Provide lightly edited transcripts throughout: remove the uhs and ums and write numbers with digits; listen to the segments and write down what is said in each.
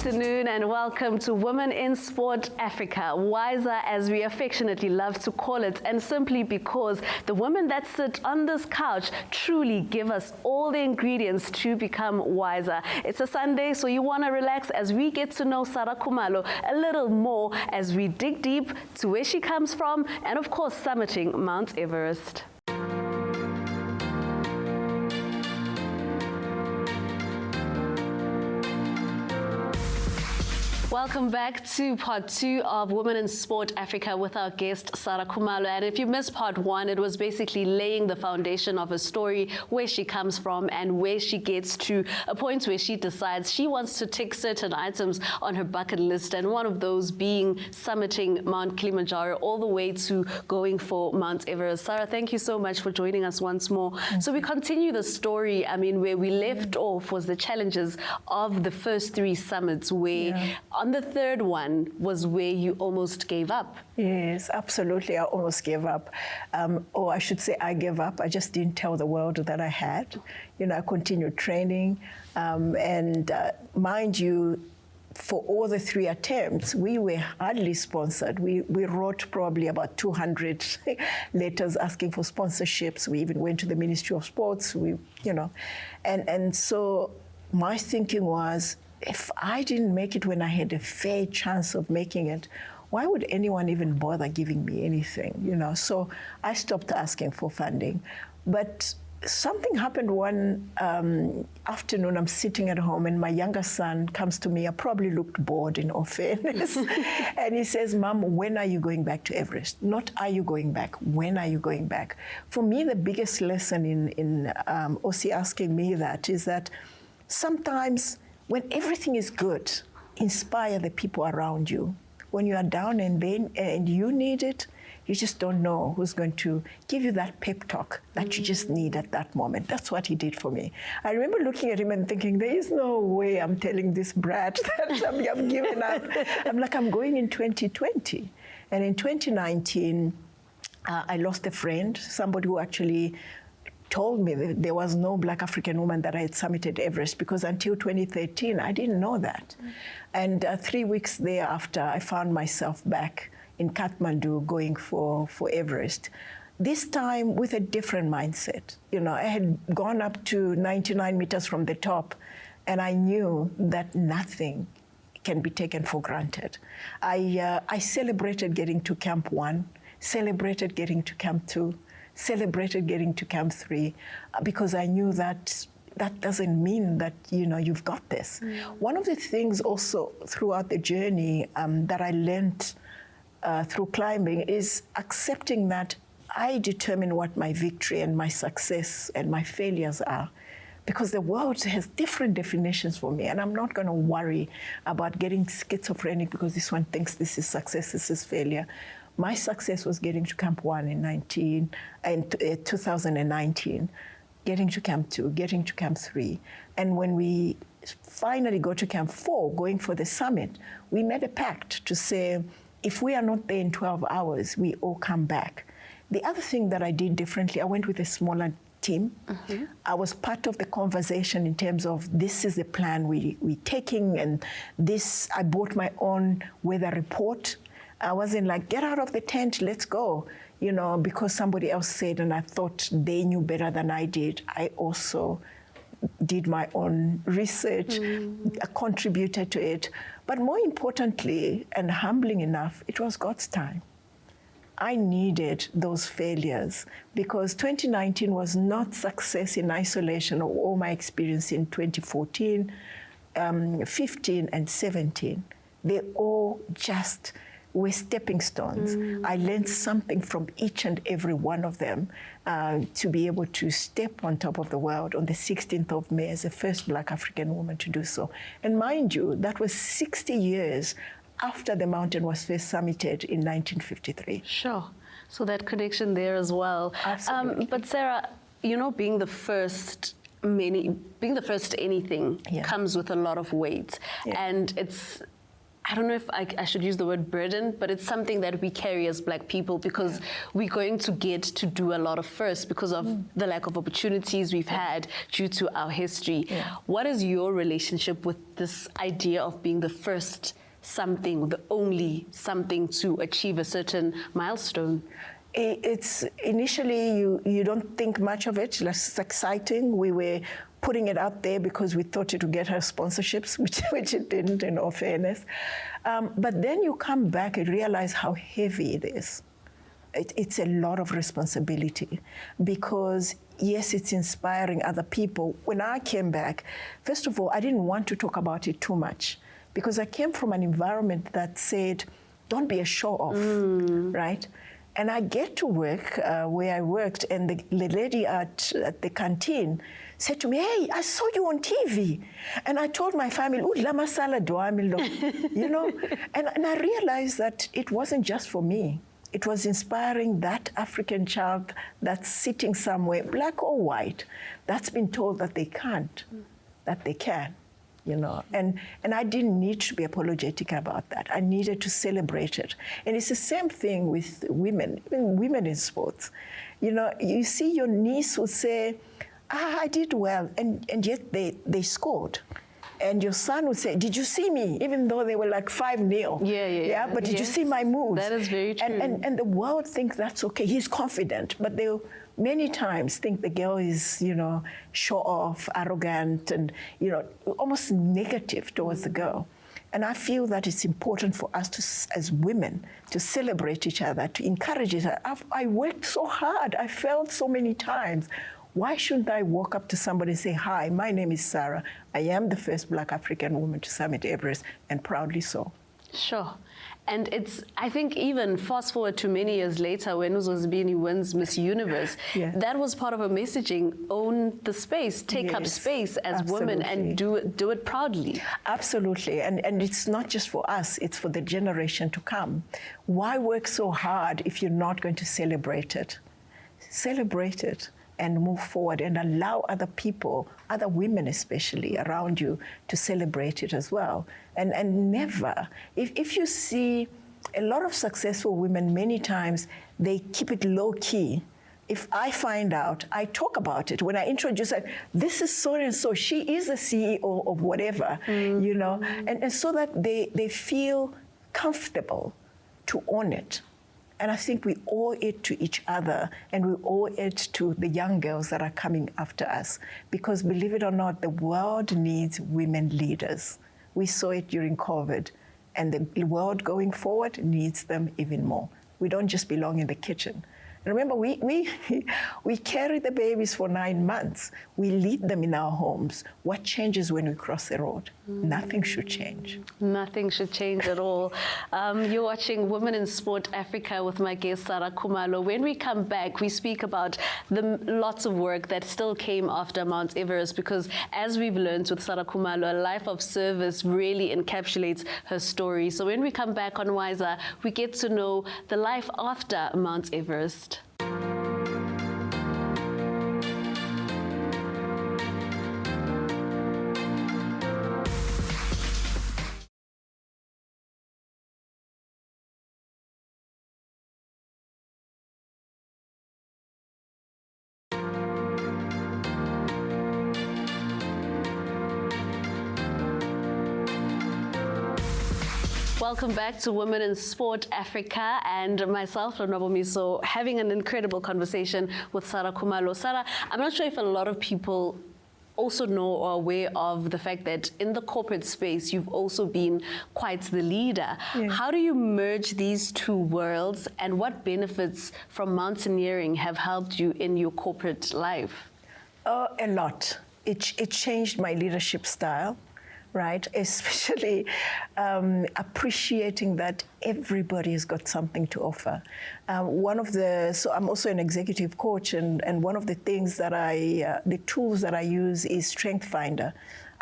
afternoon and welcome to Women in Sport Africa, wiser as we affectionately love to call it, and simply because the women that sit on this couch truly give us all the ingredients to become wiser. It's a Sunday, so you want to relax as we get to know Saray Khumalo a little more as we dig deep to where she comes from and of course summiting Mount Everest. Welcome back to part 2 of Women in Sport Africa with our guest Saray Khumalo. And if you missed part 1, it was basically laying the foundation of her story, where she comes from and where she gets to a point where she decides she wants to tick certain items on her bucket list, and one of those being summiting Mount Kilimanjaro all the way to going for Mount Everest. Saray, thank you so much for joining us once more. So we continue the story. I mean, where we left off was the challenges of the first 3 summits, where on the third one was where you almost gave up. Yes, absolutely. I almost gave up. Or I should say I gave up. I just didn't tell the world that I had. You know, I continued training. Mind you, for all the 3 attempts, we were hardly sponsored. We wrote probably about 200 letters asking for sponsorships. We even went to the Ministry of Sports, and so my thinking was, if I didn't make it when I had a fair chance of making it, why would anyone even bother giving me anything, So I stopped asking for funding. But something happened one afternoon. I'm sitting at home and my younger son comes to me. I probably looked bored, in all fairness. And he says, "Mom, when are you going back to Everest? Not are you going back, when are you going back?" For me, the biggest lesson in Ossie asking me that is that sometimes when everything is good, inspire the people around you. When you are down and you need it, you just don't know who's going to give you that pep talk that you just need at that moment. That's what he did for me. I remember looking at him and thinking, there is no way I'm telling this brat that I'm giving up. I'm like, I'm going in 2020. And in 2019, I lost a friend, somebody who actually told me that there was no Black African woman that I had summited Everest, because until 2013, I didn't know that. And 3 weeks thereafter, I found myself back in Kathmandu going for Everest. This time with a different mindset. I had gone up to 99 meters from the top, and I knew that nothing can be taken for granted. I celebrated getting to Camp 1, celebrated getting to Camp 2, celebrated getting to Camp 3, because I knew that doesn't mean that you've got this. One of the things also throughout the journey that I learned through climbing is accepting that I determine what my victory and my success and my failures are, because the world has different definitions for me, and I'm not going to worry about getting schizophrenic because this one thinks this is success, this is failure. My success was getting to Camp 1 in 2019, getting to Camp 2, getting to Camp 3. And when we finally go to Camp 4, going for the summit, we made a pact to say, if we are not there in 12 hours, we all come back. The other thing that I did differently, I went with a smaller team. I was part of the conversation in terms of this is the plan we're taking, and this, I bought my own weather report. I wasn't like, get out of the tent, let's go, because somebody else said, and I thought they knew better than I did. I also did my own research, contributed to it. But more importantly, and humbling enough, it was God's time. I needed those failures, because 2019 was not success in isolation of all my experience in 2014, 15, and 17. They all just were stepping stones. I learned something from each and every one of them to be able to step on top of the world on the 16th of May as the first Black African woman to do so. And mind you, that was 60 years after the mountain was first summited in 1953. Sure. So that connection there as well. Absolutely. But Sarah, being the first to anything comes with a lot of weight. And it's I don't know if I should use the word burden, but it's something that we carry as Black people because we're going to get to do a lot of first because of the lack of opportunities we've had due to our history. Yeah. What is your relationship with this idea of being the first something, the only something to achieve a certain milestone? It's initially you don't think much of it. It's exciting. We were putting it out there because we thought it would get her sponsorships, which it didn't, in all fairness. But then you come back and realize how heavy it is. It's a lot of responsibility because, yes, it's inspiring other people. When I came back, first of all, I didn't want to talk about it too much because I came from an environment that said, don't be a show-off, right? And I get to work where I worked, and the lady at the canteen said to me, hey, I saw you on TV. And I told my family, "Ooh, lama sala doamilo," you know? And I realized that it wasn't just for me. It was inspiring that African child that's sitting somewhere, Black or white, that's been told that they can't, that they can. You know, and I didn't need to be apologetic about that. I needed to celebrate it. And it's the same thing with women, even women in sports. You know, you see your niece would say, I did well, and yet they scored. And your son would say, did you see me? Even though they were like 5-0. Yeah, but did you see my moves? That is very true. And the world thinks that's okay. He's confident, but they many times think the girl is, you know, show off, arrogant, and, you know, almost negative towards the girl. And I feel that it's important for us to, as women, to celebrate each other, to encourage each other. I worked so hard. I failed so many times. Why shouldn't I walk up to somebody and say, hi, my name is Sarah. I am the first Black African woman to summit Everest, and proudly so. Sure. And it's, I think, even fast forward to many years later when Uzozibini wins Miss Universe, that was part of her messaging: own the space, take up space as women, and do it proudly. Absolutely. And it's not just for us, it's for the generation to come. Why work so hard if you're not going to celebrate it? Celebrate it and move forward and allow other people, other women especially around you, to celebrate it as well. And never, if you see a lot of successful women, many times they keep it low key. If I find out, I talk about it. When I introduce her, this is so and so, she is the CEO of whatever, you know, and so that they feel comfortable to own it. And I think we owe it to each other, and we owe it to the young girls that are coming after us. Because believe it or not, the world needs women leaders. We saw it during COVID, and the world going forward needs them even more. We don't just belong in the kitchen. Remember, we carry the babies for 9 months. We lead them in our homes. What changes when we cross the road? Nothing should change. Nothing should change at all. You're watching Women in Sport Africa with my guest, Saray Khumalo. When we come back, we speak about the lots of work that still came after Mount Everest, because as we've learned with Saray Khumalo, a life of service really encapsulates her story. So when we come back on Wiser, we get to know the life after Mount Everest. Welcome back to Women in Sport Africa, and myself, Lonwabo Miso, having an incredible conversation with Saray Khumalo. Saray, I'm not sure if a lot of people also know or are aware of the fact that in the corporate space, you've also been quite the leader. How do you merge these two worlds, and what benefits from mountaineering have helped you in your corporate life? A lot. It changed my leadership style. Right, especially appreciating that everybody has got something to offer. So I'm also an executive coach, and one of the things that the tools that I use is Strength Finder.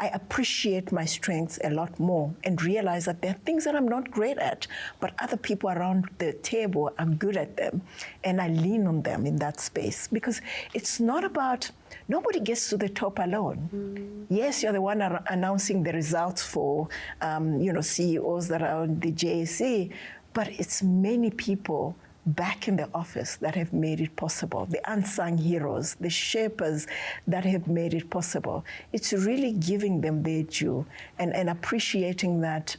I appreciate my strengths a lot more and realize that there are things that I'm not great at, but other people around the table are good at them. And I lean on them in that space, because it's not about, nobody gets to the top alone. Yes, you're the one announcing the results for, CEOs that are on the JSE, but it's many people back in the office that have made it possible, the unsung heroes, the shapers that have made it possible. It's really giving them their due and appreciating that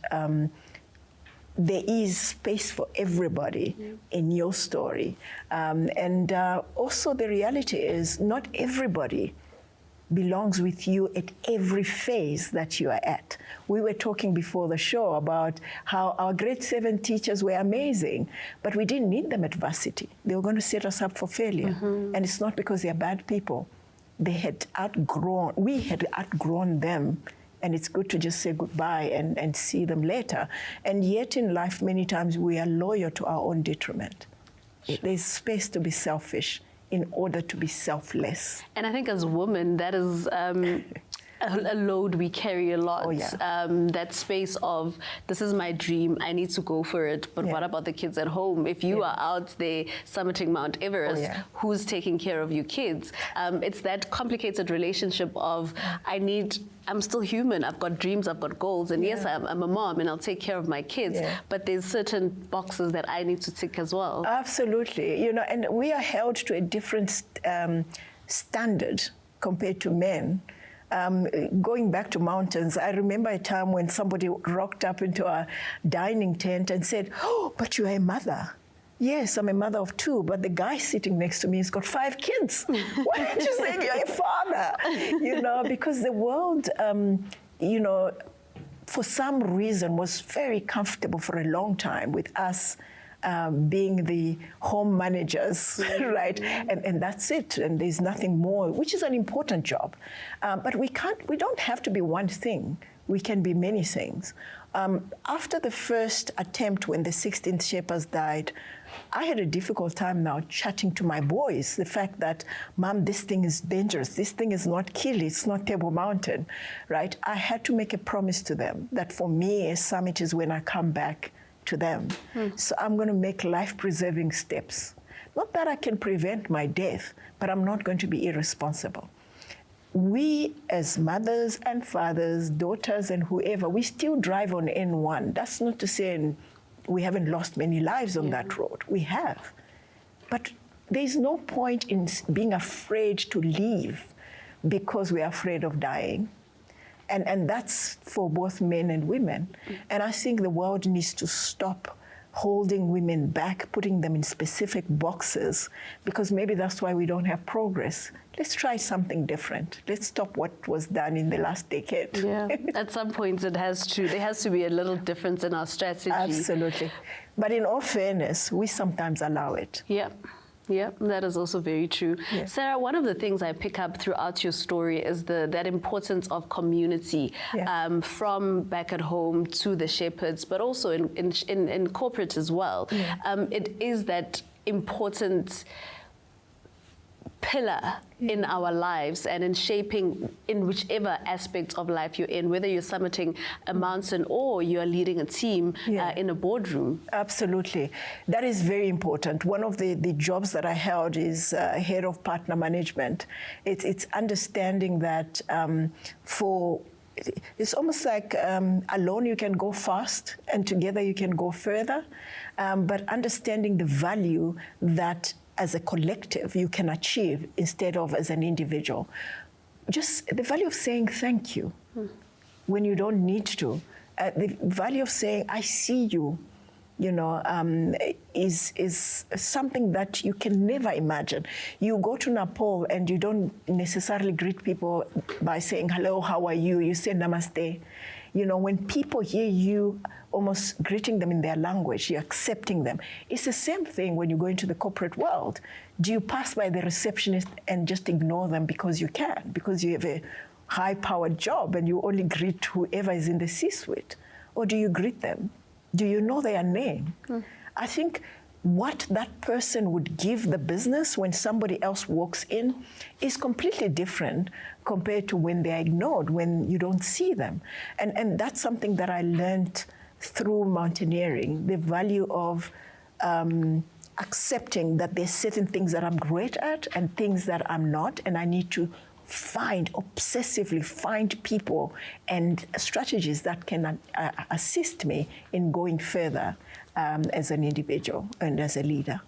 there is space for everybody in your story. Also the reality is not everybody belongs with you at every phase that you are at. We were talking before the show about how our grade 7 teachers were amazing, but we didn't need them at varsity. They were going to set us up for failure. And it's not because they're bad people. We had outgrown them, and it's good to just say goodbye and see them later. And yet in life, many times we are loyal to our own detriment. There's space to be selfish in order to be selfless. And I think as women, that is a load we carry a lot. Oh, yeah. That space of, this is my dream, I need to go for it, but what about the kids at home? If you are out there summiting Mount Everest, who's taking care of your kids? It's that complicated relationship of, I'm still human, I've got dreams, I've got goals, and yes, I'm a mom and I'll take care of my kids, but there's certain boxes that I need to tick as well. Absolutely, and we are held to a different standard compared to men. Going back to mountains, I remember a time when somebody rocked up into our dining tent and said, "Oh, but you are a mother." Yes, I'm a mother of 2, but the guy sitting next to me has got 5 kids. Why don't you say you're a father? Because the world, for some reason was very comfortable for a long time with us being the home managers, right? And that's it, and there's nothing more, which is an important job. But we don't have to be one thing. We can be many things. After the first attempt, when the 16th Shapers died, I had a difficult time now chatting to my boys, the fact that, Mom, this thing is dangerous. This thing is not Kili, it's not Table Mountain, right? I had to make a promise to them that for me, a summit is when I come back to them. So I'm going to make life-preserving steps. Not that I can prevent my death, but I'm not going to be irresponsible. We, as mothers and fathers, daughters and whoever, we still drive on N1. That's not to say we haven't lost many lives on that road. We have. But there's no point in being afraid to leave because we're afraid of dying. And that's for both men and women. And I think the world needs to stop holding women back, putting them in specific boxes, because maybe that's why we don't have progress. Let's try something different. Let's stop what was done in the last decade. Yeah, at some points there has to be a little difference in our strategy. Absolutely. But in all fairness, we sometimes allow it. Yeah. Yeah, that is also very true. Yeah. Sarah, one of the things I pick up throughout your story is that importance of community, from back at home to the shepherds, but also in corporate as well. Yeah. It is that important pillar in our lives and in shaping in whichever aspect of life you're in, whether you're summiting a mountain or you're leading a team in a boardroom. Absolutely. That is very important. One of the jobs that I held is head of partner management. It's understanding that it's almost like alone you can go fast and together you can go further, but understanding the value that as a collective you can achieve instead of as an individual. Just the value of saying thank you when you don't need to. The value of saying, I see you, is something that you can never imagine. You go to Nepal and you don't necessarily greet people by saying, hello, how are you? You say namaste. When people hear you almost greeting them in their language, you're accepting them. It's the same thing when you go into the corporate world. Do you pass by the receptionist and just ignore them because you can, because you have a high-powered job and you only greet whoever is in the C-suite? Or do you greet them? Do you know their name? I think what that person would give the business when somebody else walks in is completely different compared to when they're ignored, when you don't see them. And that's something that I learned through mountaineering, the value of accepting that there's certain things that I'm great at and things that I'm not, and I need to obsessively find people and strategies that can assist me in going further as an individual and as a leader.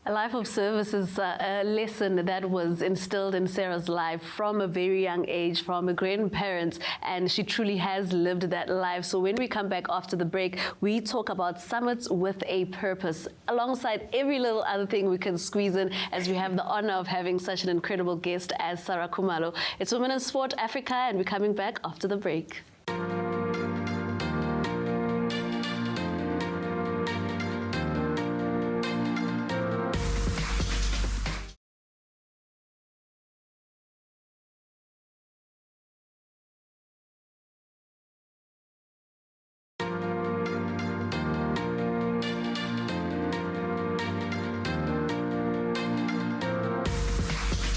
A life of service is a lesson that was instilled in Sarah's life from a very young age, from her grandparents, and she truly has lived that life. So when we come back after the break, we talk about summits with a purpose, alongside every little other thing we can squeeze in, as we have the honor of having such an incredible guest as Saray Khumalo. It's Women in Sport Africa, and we're coming back after the break.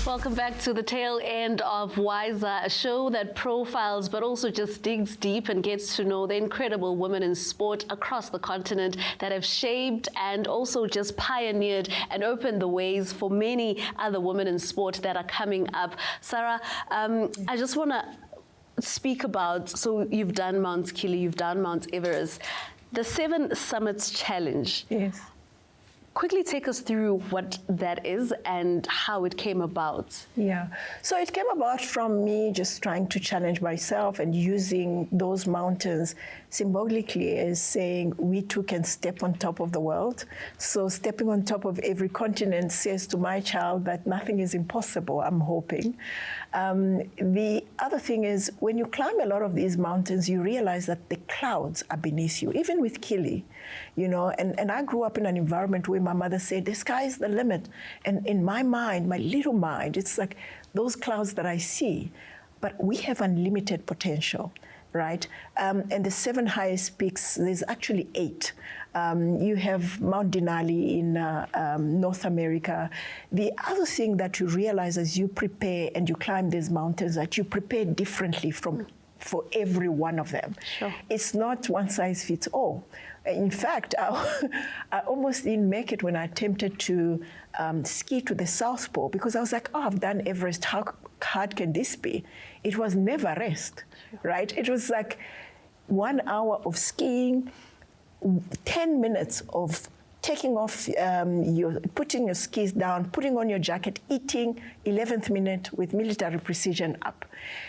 Welcome back to the tail end of Wiser, a show that profiles but also just digs deep and gets to know the incredible women in sport across the continent that have shaped and also just pioneered and opened the ways for many other women in sport that are coming up. Sarah, I just want to speak about, so you've done Mount Kili, you've done Mount Everest, the 7 Summits Challenge. Yes. Quickly take us through what that is and how it came about. Yeah, so it came about from me just trying to challenge myself and using those mountains symbolically as saying we too can step on top of the world. So stepping on top of every continent says to my child that nothing is impossible, I'm hoping. The other thing is when you climb a lot of these mountains, you realize that the clouds are beneath you, even with Kili, you know, and I grew up in an environment where my mother said, the sky is the limit. And in my mind, my little mind, it's like those clouds that I see, but we have unlimited potential, right? And the 7 highest peaks, there's actually 8. You have Mount Denali in North America. The other thing that you realize as you prepare and you climb these mountains, that you prepare differently for every one of them. Sure. It's not one size fits all. In fact, I almost didn't make it when I attempted to ski to the South Pole because I was like, oh, I've done Everest, how hard can this be? It was never rest, right? It was like 1 hour of skiing, 10 minutes of taking off, putting your skis down, putting on your jacket, eating, 11th minute with military precision up.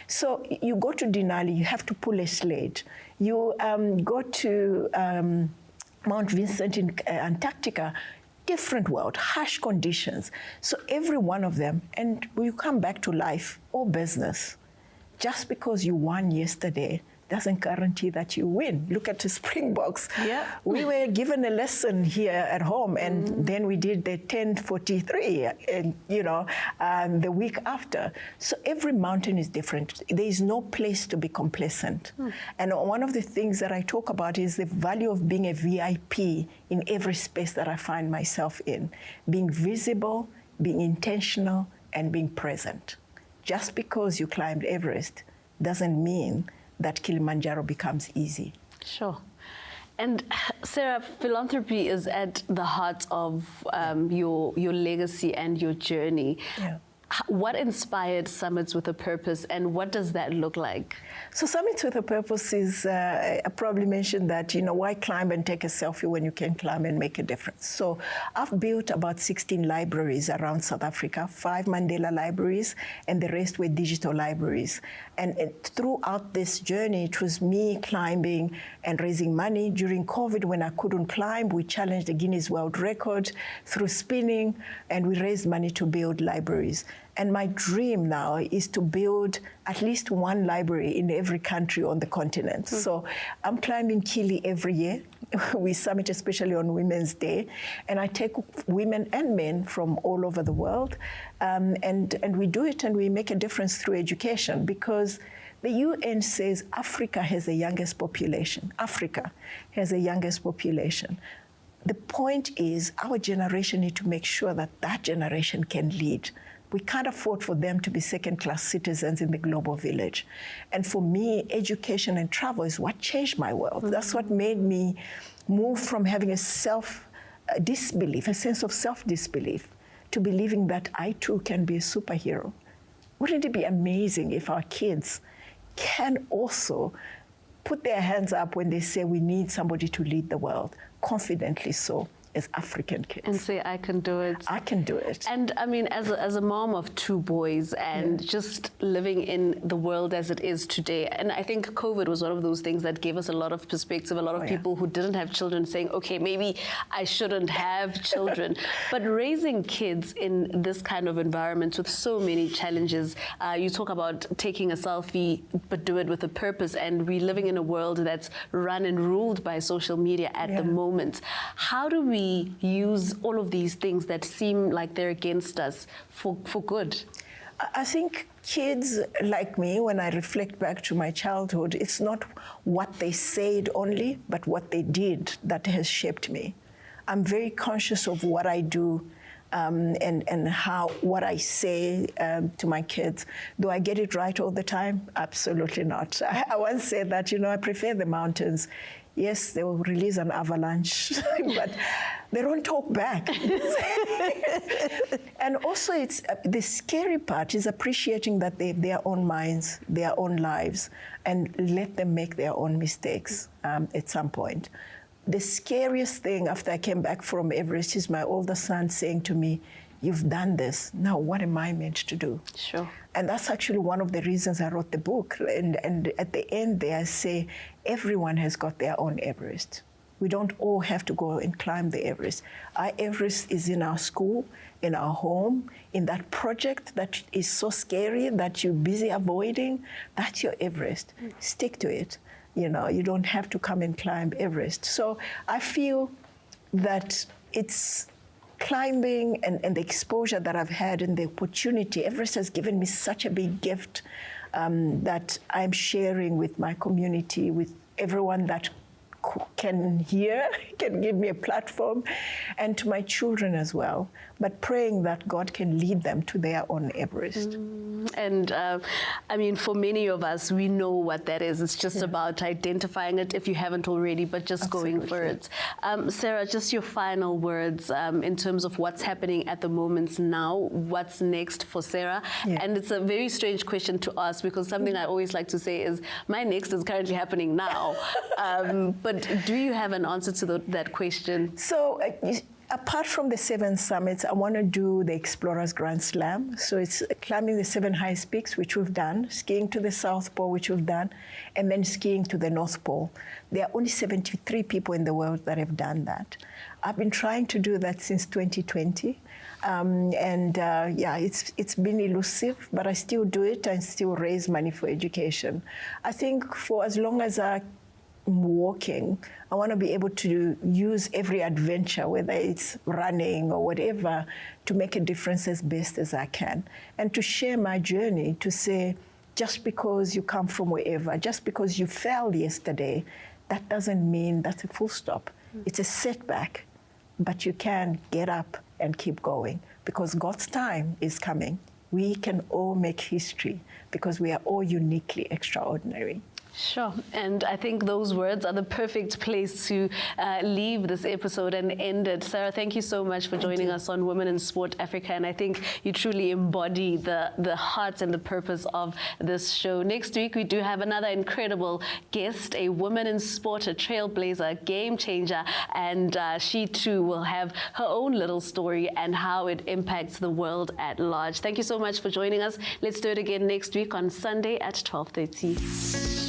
So you go to Denali, you have to pull a sled. You go to Mount Vincent in Antarctica, different world, harsh conditions. So every one of them, and when you come back to life or business, just because you won yesterday doesn't guarantee that you win. Look at the Springboks. Yeah. We were given a lesson here at home, and then we did the 10:43, and the week after. So every mountain is different. There is no place to be complacent. And one of the things that I talk about is the value of being a VIP in every space that I find myself in, being visible, being intentional, and being present. Just because you climbed Everest doesn't mean that Kilimanjaro becomes easy. Sure. And Sarah, philanthropy is at the heart of your legacy and your journey. Yeah. What inspired Summits with a Purpose, and what does that look like? So Summits with a Purpose is, I probably mentioned that, why climb and take a selfie when you can climb and make a difference? So I've built about 16 libraries around South Africa, 5 Mandela libraries, and the rest were digital libraries. And throughout this journey, it was me climbing and raising money. During COVID, when I couldn't climb, we challenged the Guinness World Record through spinning, and we raised money to build libraries. And my dream now is to build at least 1 library in every country on the continent. So I'm climbing Kili every year. We summit especially on Women's Day. And I take women and men from all over the world. And we do it and we make a difference through education, because the UN says Africa has the youngest population. Africa has the youngest population. The point is our generation need to make sure that that generation can lead We can't afford for them to be second-class citizens in the global village. And for me, education and travel is what changed my world. That's what made me move from having a self-disbelief, a sense of self-disbelief, to believing that I too can be a superhero. Wouldn't it be amazing if our kids can also put their hands up when they say we need somebody to lead the world, confidently so, as African kids. And say, I can do it. I can do it. And I mean, as a mom of 2 boys and just living in the world as it is today, and I think COVID was one of those things that gave us a lot of perspective, a lot of people who didn't have children saying, okay, maybe I shouldn't have children. But raising kids in this kind of environment with so many challenges, you talk about taking a selfie, but do it with a purpose, and we're living in a world that's run and ruled by social media at the moment. How do we use all of these things that seem like they're against us for good? I think kids like me, when I reflect back to my childhood, it's not what they said only, but what they did that has shaped me. I'm very conscious of what I do and what I say to my kids. Do I get it right all the time? Absolutely not. I once said that, I prefer the mountains. Yes, they will release an avalanche, but they don't talk back. And also, it's the scary part is appreciating that they have their own minds, their own lives, and let them make their own mistakes at some point. The scariest thing after I came back from Everest is my older son saying to me, "You've done this. Now, what am I meant to do?" Sure. And that's actually one of the reasons I wrote the book. And at the end there, I say, everyone has got their own Everest. We don't all have to go and climb the Everest. Our Everest is in our school, in our home, in that project that is so scary that you're busy avoiding. That's your Everest. Stick to it. You don't have to come and climb Everest. So I feel that it's climbing and the exposure that I've had and the opportunity. Everest has given me such a big gift that I'm sharing with my community, with everyone that can hear, can give me a platform, and to my children as well, but praying that God can lead them to their own Everest. And I mean, for many of us, we know what that is. It's just about identifying it if you haven't already, but just going for it. Sarah, just your final words in terms of what's happening at the moment now, what's next for Sarah? And it's a very strange question to ask, because something I always like to say is, my next is currently happening now. But do you have an answer to that question? So apart from the 7 summits, I want to do the Explorers Grand Slam. So it's climbing the 7 highest peaks, which we've done, skiing to the South Pole, which we've done, and then skiing to the North Pole. There are only 73 people in the world that have done that. I've been trying to do that since 2020. It's been elusive, but I still do it and still raise money for education. I think for as long as I'm walking, I want to be able to use every adventure, whether it's running or whatever, to make a difference as best as I can. And to share my journey, to say, just because you come from wherever, just because you fell yesterday, that doesn't mean that's a full stop. It's a setback, but you can get up and keep going, because God's time is coming. We can all make history because we are all uniquely extraordinary. Sure, and I think those words are the perfect place to leave this episode and end it. Sarah, thank you so much for joining us on Women in Sport Africa, and I think you truly embody the heart and the purpose of this show. Next week, we do have another incredible guest, a woman in sport, a trailblazer, a game changer, and she too will have her own little story and how it impacts the world at large. Thank you so much for joining us. Let's do it again next week on Sunday at 12:30.